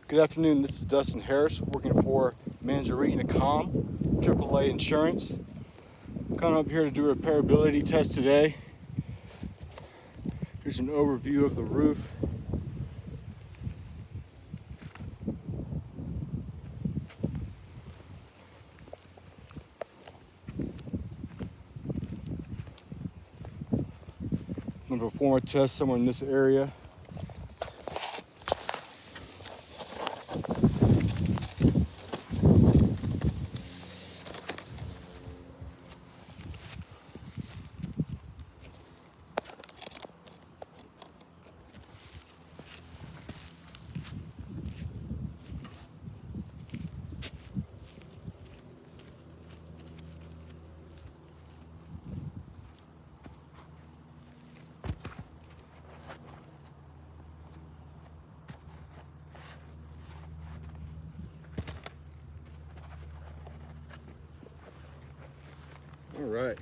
Good afternoon, this is Dustin Harris working for Manijiree Nikam, AAA Insurance. Coming up here to do a repairability test today. Here's an overview of the roof. I'm going to perform a test somewhere in this area. All right.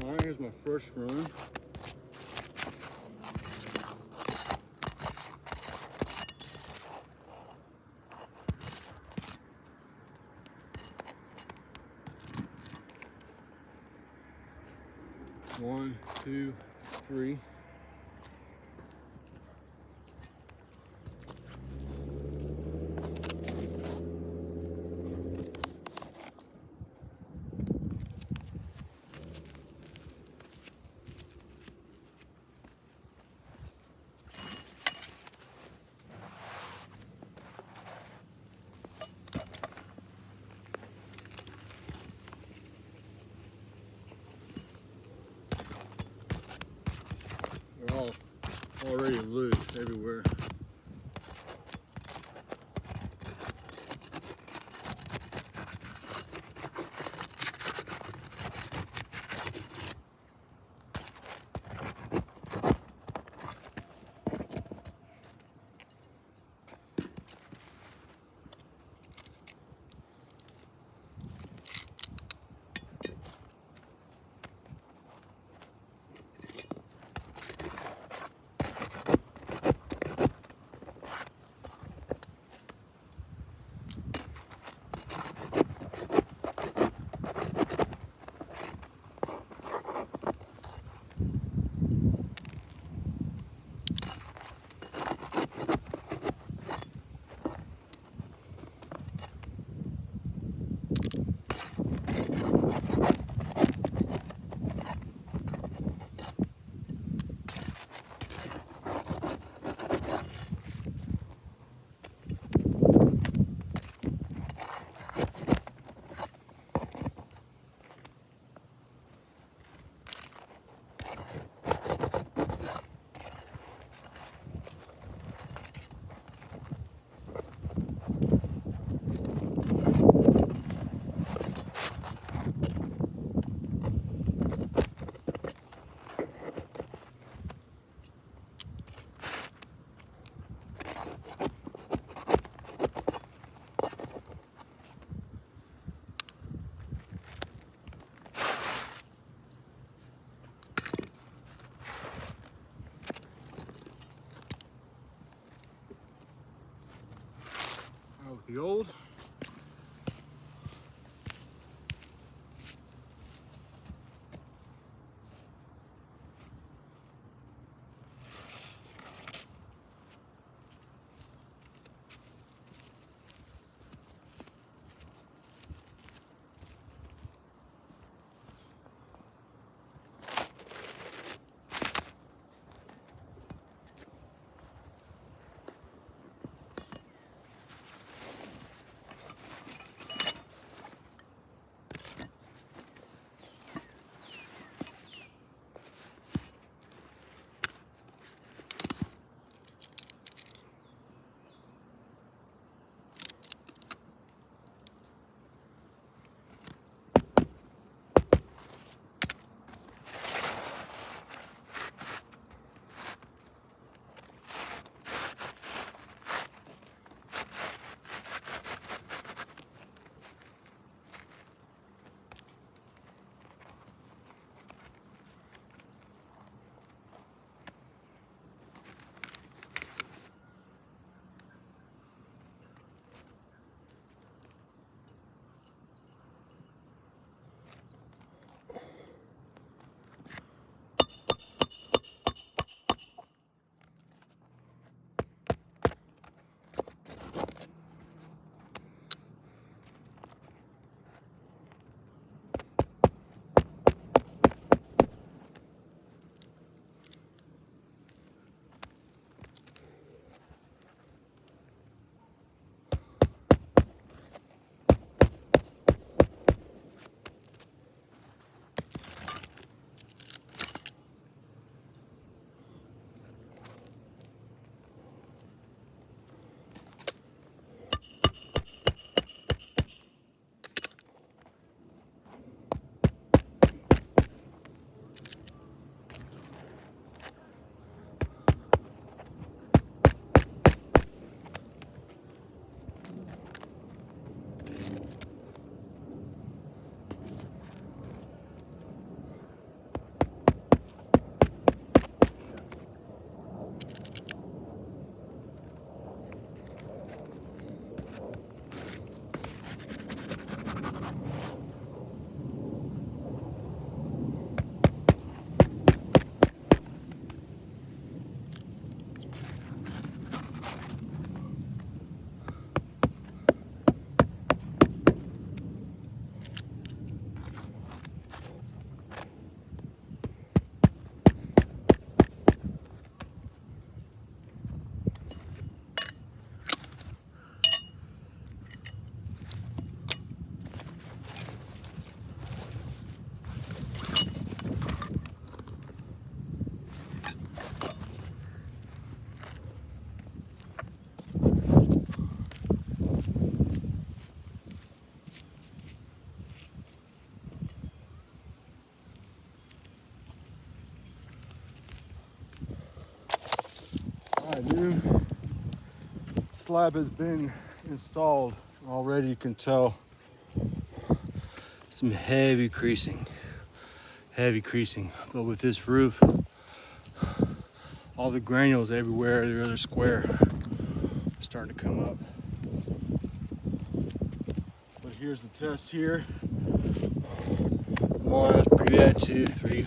All right, here's my first run. One, two, three. They're all already loose everywhere. With the old. New slab has been installed. Already you can tell some heavy creasing. But with this roof, all the granules everywhere, the other square, are starting to come up. But here's the test here. 1, that's pretty bad. 2, 3,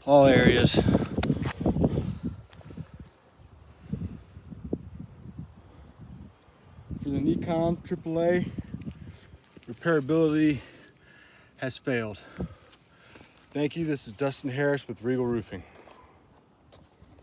all areas. For the Nikam AAA, repairability has failed. Thank you. This is Dustin Harris with Regal Roofing.